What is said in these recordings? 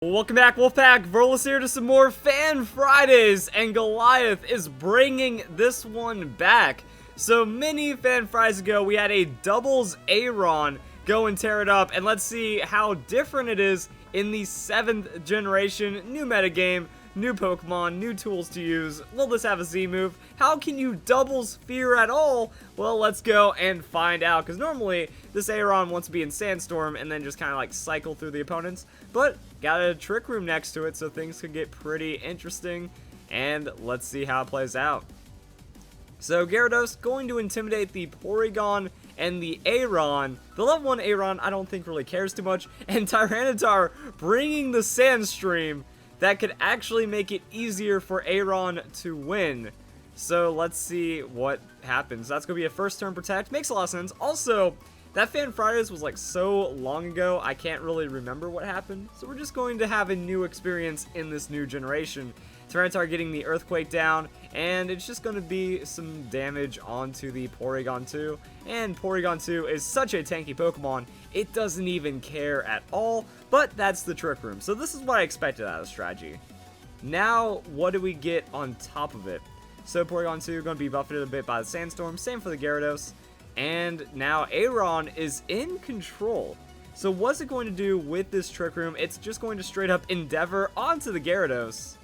Welcome back, Wolfpack. Verlis here to some more Fan Fridays, and Goliath is bringing this one back. So many Fan Fridays ago, we had a doubles Aron go and tear it up, and let's see how different it is in the 7th generation. New metagame, new Pokemon, new tools to use. Will this have a Z move? How can you doubles FEAR at all? Well, let's go and find out, because normally this Aron wants to be in Sandstorm and then just kind of like cycle through the opponents, but got a Trick Room next to it, so things could get pretty interesting, and let's see how it plays out. So Gyarados going to intimidate the Porygon and the Aron. The level 1 Aron I don't think really cares too much, and Tyranitar bringing the Sandstream that could actually make it easier for Aron to win. So let's see what happens. That's going to be a first turn protect. Makes a lot of sense. Also, that Fan Fridays was like so long ago, I can't really remember what happened. So we're just going to have a new experience in this new generation. Tyranitar getting the Earthquake down, and it's just going to be some damage onto the Porygon 2. And Porygon 2 is such a tanky Pokemon, it doesn't even care at all, but that's the Trick Room. So this is what I expected out of the strategy. Now, what do we get on top of it? So Porygon 2 going to be buffeted a bit by the Sandstorm, same for the Gyarados. And now Aron is in control. So what's it going to do with this Trick Room? It's just going to straight up Endeavor onto the Gyarados.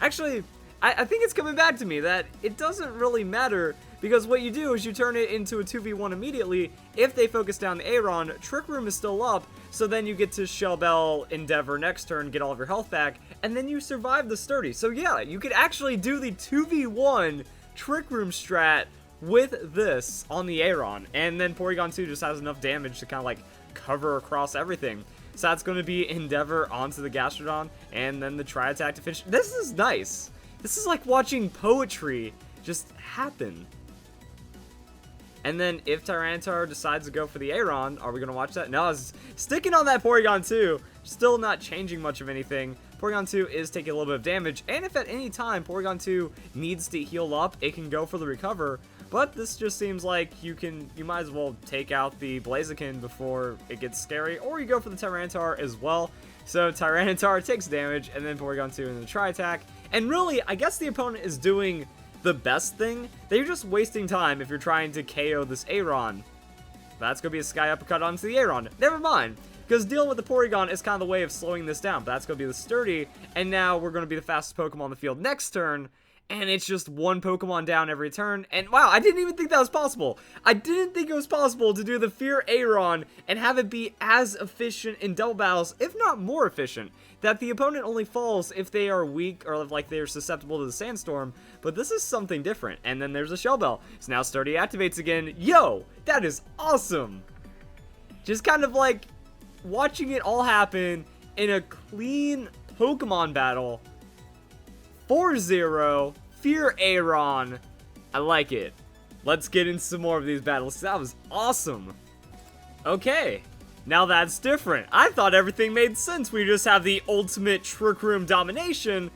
Actually, I think it's coming back to me that it doesn't really matter, because what you do is you turn it into a 2v1 immediately. If they focus down the Aron, Trick Room is still up, so then you get to Shell Bell, Endeavor next turn, get all of your health back, and then you survive the Sturdy. So yeah, you could actually do the 2v1 Trick Room strat with this on the Aron, and then Porygon 2 just has enough damage to kind of like cover across everything. So that's going to be Endeavor onto the Gastrodon, and then the Tri-Attack to finish. This is nice. This is like watching poetry just happen. And then if Tyranitar decides to go for the Aron, are we going to watch that? No, it's sticking on that Porygon 2. Still not changing much of anything. Porygon 2 is taking a little bit of damage, and if at any time Porygon 2 needs to heal up, it can go for the recover. But this just seems like you might as well take out the Blaziken before it gets scary, or you go for the Tyranitar as well. So Tyranitar takes damage, and then Porygon 2 in the Tri-Attack. And really, I guess the opponent is doing the best thing. They're just wasting time if you're trying to KO this Aron. That's going to be a Sky Uppercut onto the Aron. Never mind, because dealing with the Porygon is kind of the way of slowing this down. But that's going to be the Sturdy, and now we're going to be the fastest Pokemon on the field next turn. And it's just one Pokemon down every turn. And wow, I didn't even think that was possible. I didn't think it was possible to do the FEAR Aron and have it be as efficient in double battles, if not more efficient. That the opponent only falls if they are weak or if like they're susceptible to the Sandstorm. But this is something different. And then there's a Shell Bell. So now Sturdy activates again. Yo, that is awesome. Just kind of like watching it all happen in a clean Pokemon battle. 4-0, FEAR Aron. I like it. Let's get into some more of these battles. That was awesome. Okay, now that's different. I thought everything made sense. We just have the ultimate Trick Room domination,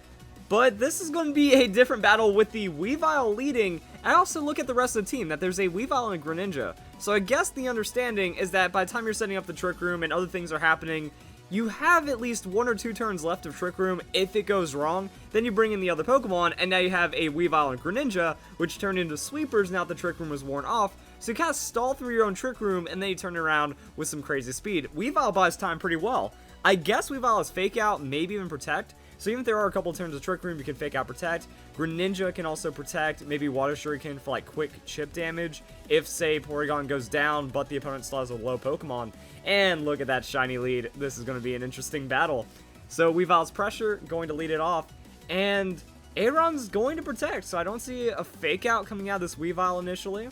but this is going to be a different battle with the Weavile leading. I also look at the rest of the team, that there's a Weavile and a Greninja. So I guess the understanding is that by the time you're setting up the Trick Room and other things are happening, you have at least 1 or 2 turns left of Trick Room. If it goes wrong, then you bring in the other Pokemon, and now you have a Weavile and Greninja, which turn into Sweepers now that the Trick Room was worn off. So you kind of stall through your own Trick Room, and then you turn it around with some crazy speed. Weavile buys time pretty well. I guess Weavile has Fake Out, maybe even Protect. So even if there are a couple turns of Trick Room, you can Fake Out, Protect. Greninja can also Protect, maybe Water Shuriken for like quick chip damage. If, say, Porygon goes down, but the opponent still has a low Pokemon. And look at that shiny lead. This is going to be an interesting battle. So Weavile's Pressure going to lead it off. And Aron's going to Protect. So I don't see a Fake Out coming out of this Weavile initially.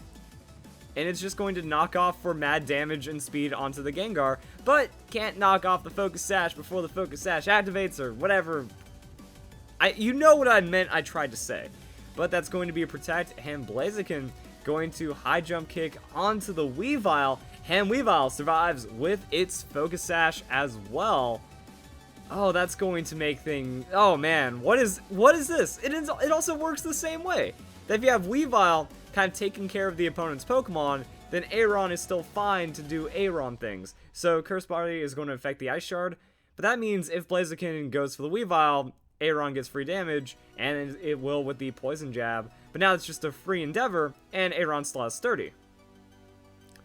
And it's just going to knock off for mad damage and speed onto the Gengar. But can't knock off the Focus Sash before the Focus Sash activates or whatever. You know what I meant I tried to say. But that's going to be a Protect. And Blaziken going to High Jump Kick onto the Weavile. And Weavile survives with its Focus Sash as well. Oh, that's going to make things... Oh, man. What is this? It also works the same way. That if you have Weavile kind of taking care of the opponent's Pokemon, then Aron is still fine to do Aron things. So Curse Body is going to affect the Ice Shard, but that means if Blaziken goes for the Weavile, Aron gets free damage, and it will with the Poison Jab, but now it's just a free Endeavor, and Aron still has Sturdy.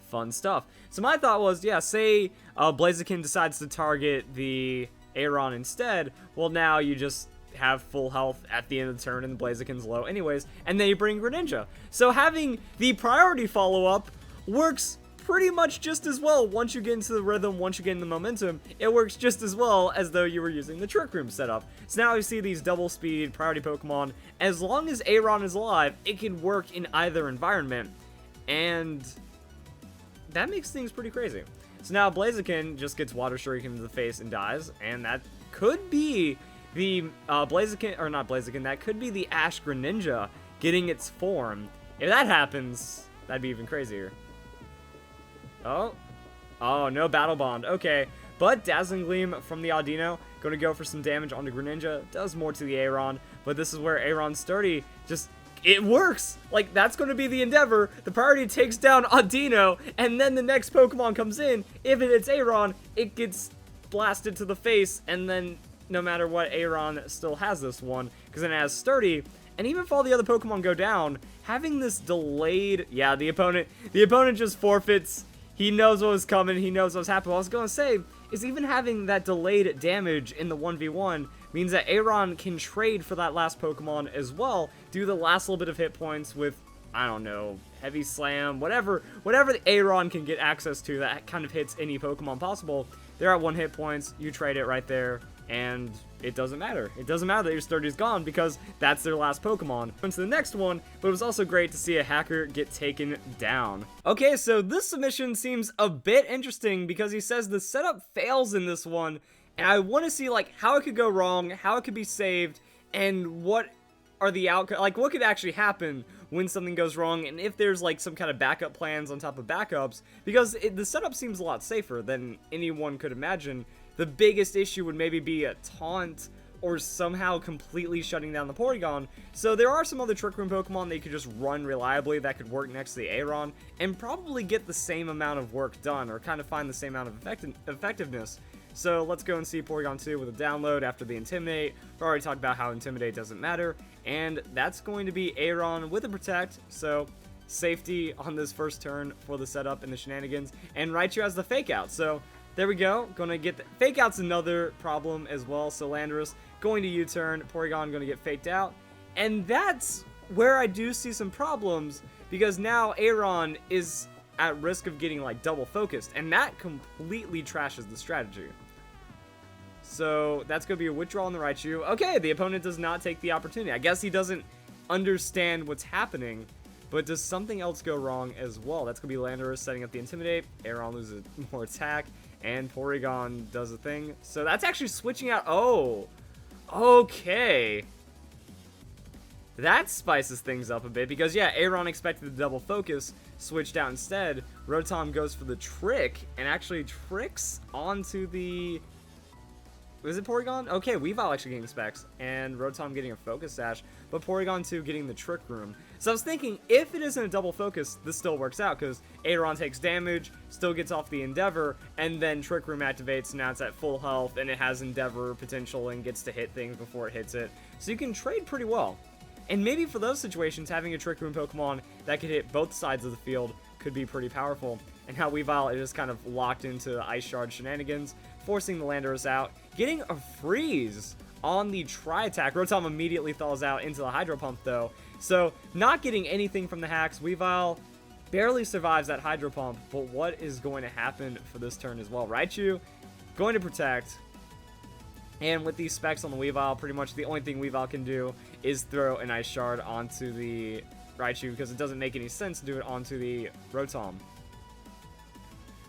Fun stuff. So my thought was, yeah, say Blaziken decides to target the Aron instead, well, now you just have full health at the end of the turn and the Blaziken's low anyways, and then you bring Greninja. So having the priority follow-up works pretty much just as well. Once you get into the rhythm, once you get in the momentum, it works just as well as though you were using the Trick Room setup. So now you see these double speed priority Pokemon. As long as Aron is alive, it can work in either environment, and that makes things pretty crazy. So now Blaziken just gets Water Shuriken into the face and dies, and that could be the Blaziken, or not Blaziken, that could be the Ash Greninja getting its form. If that happens, that'd be even crazier. Oh, no Battle Bond. Okay, but Dazzling Gleam from the Audino, going to go for some damage onto Greninja. Does more to the Aron, but this is where Aron Sturdy just, it works. Like, that's going to be the Endeavor. The priority takes down Audino, and then the next Pokemon comes in. If it hits Aron, it gets blasted to the face, and then no matter what, Aron still has this one, because then it has Sturdy. And even if all the other Pokemon go down, having this delayed, yeah, the opponent just forfeits. He knows what was coming, he knows what was happening. What I was going to say is even having that delayed damage in the 1v1 means that Aron can trade for that last Pokemon as well, do the last little bit of hit points with, I don't know, Heavy Slam, whatever the Aron can get access to that kind of hits any Pokemon possible. They're at 1 hit points, you trade it right there, and it doesn't matter. It doesn't matter that your Sturdy's gone because that's their last Pokemon. On to the next one, but it was also great to see a hacker get taken down. Okay, so this submission seems a bit interesting because he says the setup fails in this one, and I want to see like how it could go wrong, how it could be saved, and what are the outcomes, like what could actually happen when something goes wrong, and if there's like some kind of backup plans on top of backups, because the setup seems a lot safer than anyone could imagine. The biggest issue would maybe be a taunt or somehow completely shutting down the Porygon. So there are some other Trick Room Pokemon that you could just run reliably that could work next to the Aron and probably get the same amount of work done, or kind of find the same amount of effectiveness. So let's go and see Porygon 2 with a download after the Intimidate. We already talked about how Intimidate doesn't matter, and that's going to be Aron with a Protect, so safety on this first turn for the setup and the shenanigans, and Raichu has the Fake Out, so there we go. Gonna get the Fake Out's another problem as well, so Landorus going to U-turn, Porygon gonna get faked out, and that's where I do see some problems, because now Aron is at risk of getting like double focused, and that completely trashes the strategy. So that's going to be a withdrawal on the Raichu. Okay, the opponent does not take the opportunity. I guess he doesn't understand what's happening, but does something else go wrong as well? That's going to be Landorus setting up the Intimidate. Aron loses more attack, and Porygon does a thing. So that's actually switching out. Oh, okay. That spices things up a bit, because yeah, Aron expected the double focus, switched out instead. Rotom goes for the trick, and actually tricks onto the... Was it Porygon? Okay, Weavile actually getting specs, and Rotom getting a Focus Sash, but Porygon 2 getting the Trick Room. So I was thinking, if it isn't a double focus, this still works out, because Aron takes damage, still gets off the Endeavor, and then Trick Room activates, now it's at full health, and it has Endeavor potential and gets to hit things before it hits it. So you can trade pretty well. And maybe for those situations, having a Trick Room Pokemon that could hit both sides of the field could be pretty powerful. And how Weavile is just kind of locked into Ice Shard shenanigans, forcing the Landorus out, getting a freeze on the Tri-Attack. Rotom immediately thaws out into the Hydro Pump though, so not getting anything from the hacks. Weavile barely survives that Hydro Pump, but what is going to happen for this turn as well? Raichu going to Protect, and with these specs on the Weavile, pretty much the only thing Weavile can do is throw an Ice Shard onto the Raichu, because it doesn't make any sense to do it onto the Rotom.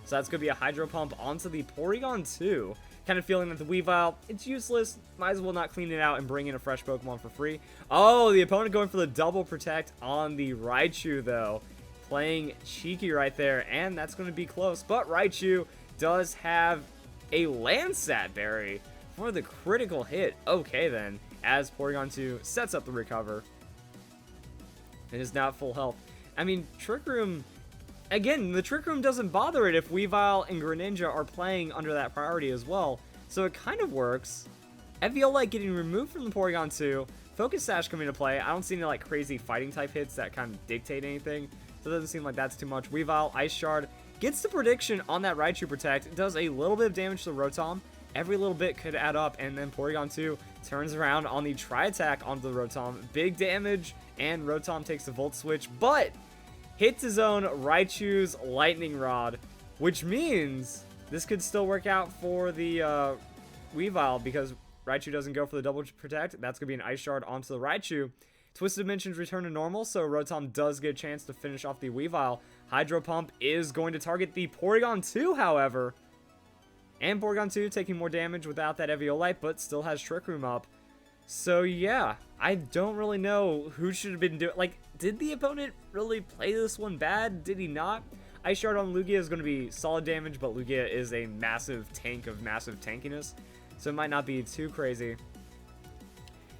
So that's going to be a Hydro Pump onto the Porygon 2. Kind of feeling that the Weavile, it's useless. Might as well not clean it out and bring in a fresh Pokemon for free. Oh, the opponent going for the double Protect on the Raichu, though. Playing cheeky right there, and that's going to be close. But Raichu does have a Landsat Berry for the critical hit. Okay, then, as Porygon 2 sets up the recover. It is now at full health. I mean, Trick Room... Again, the Trick Room doesn't bother it if Weavile and Greninja are playing under that priority as well. So it kind of works. F.E.A.R getting removed from the Porygon 2. Focus Sash coming into play. I don't see any like crazy fighting type hits that kind of dictate anything. So it doesn't seem like that's too much. Weavile, Ice Shard. Gets the prediction on that Raichu Protect. It does a little bit of damage to the Rotom. Every little bit could add up. And then Porygon 2 turns around on the Tri-Attack onto the Rotom. Big damage. And Rotom takes the Volt Switch. But hits his own Raichu's Lightning Rod. Which means this could still work out for the Weavile, because Raichu doesn't go for the double protect. That's going to be an Ice Shard onto the Raichu. Twisted Dimensions return to normal, so Rotom does get a chance to finish off the Weavile. Hydro Pump is going to target the Porygon 2, however. And Porygon 2 taking more damage without that Eviolite, but still has Trick Room up. So yeah, I don't really know who should have been doing. Like, did the opponent really play this one bad? Did he not? Ice Shard on Lugia is going to be solid damage, but Lugia is a massive tank of massive tankiness, so it might not be too crazy.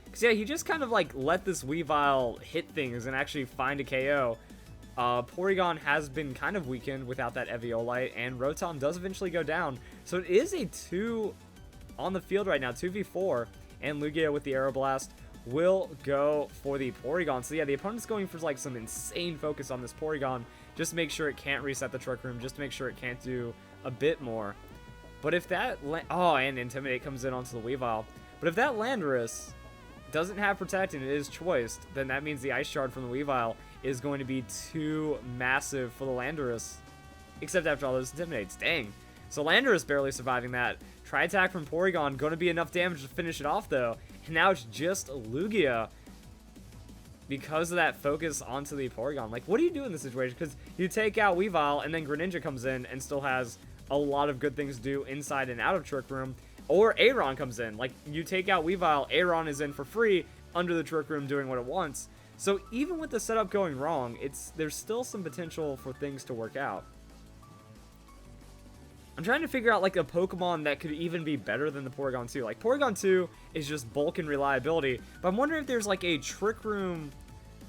Because yeah, he just kind of like let this Weavile hit things and actually find a KO. Porygon has been kind of weakened without that Eviolite, and Rotom does eventually go down. So it is a 2 on the field right now, 2v4, and Lugia with the Aeroblast will go for the Porygon. So yeah, the opponent's going for like some insane focus on this Porygon, just to make sure it can't reset the Trick Room, just to make sure it can't do a bit more. But if that... Oh, and Intimidate comes in onto the Weavile. But if that Landorus doesn't have Protect and it is choiced, then that means the Ice Shard from the Weavile is going to be too massive for the Landorus. Except after all those Intimidates. Dang. So Landorus barely surviving that. Tri-Attack from Porygon, going to be enough damage to finish it off, though. And now it's just Lugia, because of that focus onto the Porygon. Like, what do you do in this situation? Because you take out Weavile, and then Greninja comes in and still has a lot of good things to do inside and out of Trick Room. Or Aron comes in. Like, you take out Weavile, Aron is in for free under the Trick Room doing what it wants. So even with the setup going wrong, there's still some potential for things to work out. I'm trying to figure out like a Pokemon that could even be better than the Porygon 2. Like, Porygon 2 is just bulk and reliability, but I'm wondering if there's like a Trick Room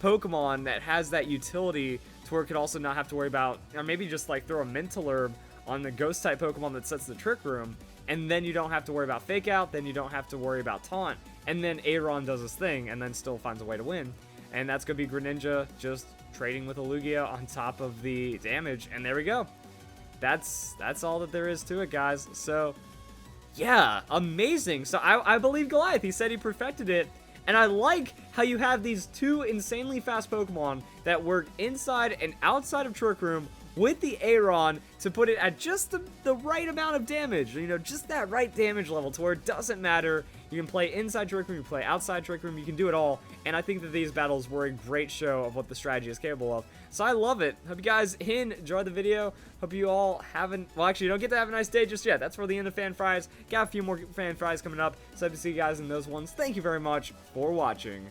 Pokemon that has that utility to where it could also not have to worry about, or maybe just like throw a Mental Herb on the Ghost type Pokemon that sets the Trick Room, and then you don't have to worry about Fake Out, then you don't have to worry about Taunt, and then Aron does his thing and then still finds a way to win. And that's going to be Greninja just trading with a Lugia on top of the damage, and there we go. That's all that there is to it, guys. So, yeah, amazing. So, I believe Goliath. He said he perfected it. And I like how you have these two insanely fast Pokemon that work inside and outside of Trick Room with the Aron to put it at just the right amount of damage. You know, just that right damage level to where it doesn't matter. You can play inside Trick Room, you can play outside Trick Room, you can do it all. And I think that these battles were a great show of what the strategy is capable of. So I love it. Hope you guys enjoyed the video. Hope you all haven't... Well, actually, you don't get to have a nice day just yet. That's for the end of Fan Fries. Got a few more Fan Fries coming up. So hope to see you guys in those ones. Thank you very much for watching.